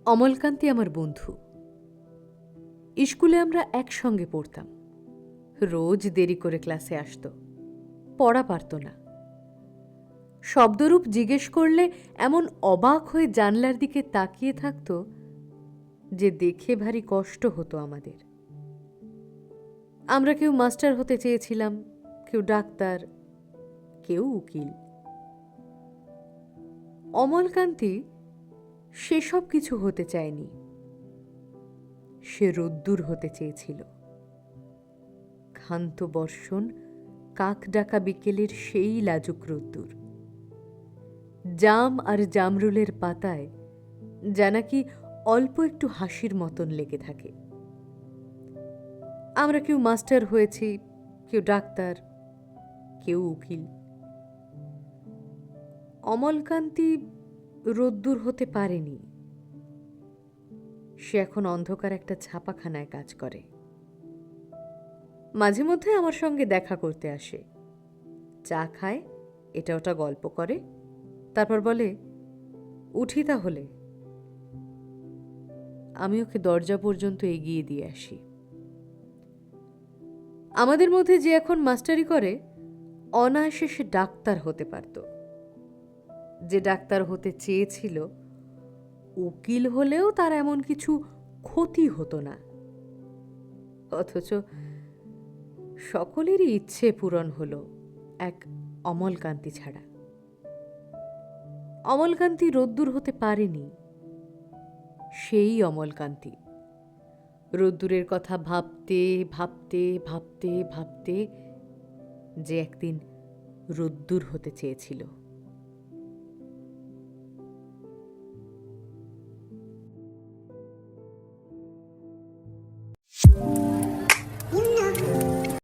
অমলকান্তি আমার বন্ধু। স্কুলে আমরা একসঙ্গে পড়তাম। রোজ দেরি করে ক্লাসে আসত, পড়া পারত না। শব্দরূপ জিজ্ঞেস করলে এমন অবাক হয়ে জানলার দিকে তাকিয়ে থাকত যে দেখে ভারী কষ্ট হতো আমাদের। আমরা কেউ মাস্টার হতে চেয়েছিলাম, কেউ ডাক্তার, কেউ উকিল। অমলকান্তি সেসব কিছু হতে চায়নি। সে রোদ্দুর হতে চেয়েছিল। ক্ষান্ত বর্ষণ, কাক ডাকা বিকেলের সেই লাজুক রোদ্দুর। জাম আর জামরুলের পাতায় যা নাকি অল্প একটু হাসির মতন লেগে থাকে। আমরা কেউ মাস্টার হয়েছি, কেউ ডাক্তার, কেউ উকিল। অমলকান্তি রোদ্দুর হতে পারেনি। সে এখন অন্ধকার একটা ছাপাখানায় কাজ করে। মাঝে মধ্যে আমার সঙ্গে দেখা করতে আসে, চা খায়, এটা ওটা গল্প করে, তারপর বলে, উঠি তাহলে। আমি ওকে দরজা পর্যন্ত এগিয়ে দিয়ে আসি। আমাদের মধ্যে যে এখন মাস্টারি করে, অনায়াসে সে ডাক্তার হতে পারত। যে ডাক্তার হতে চেয়েছিল, উকিল হলেও তার এমন কিছু ক্ষতি হতো না। অথচ সকলেরই ইচ্ছে পূরণ হলো, এক অমলকান্তি ছাড়া। অমলকান্তি রোদ্দুর হতে পারেনি। সেই অমলকান্তি রোদ্দুরের কথা ভাবতে ভাবতে ভাবতে ভাবতে যে একদিন রোদ্দুর হতে চেয়েছিল।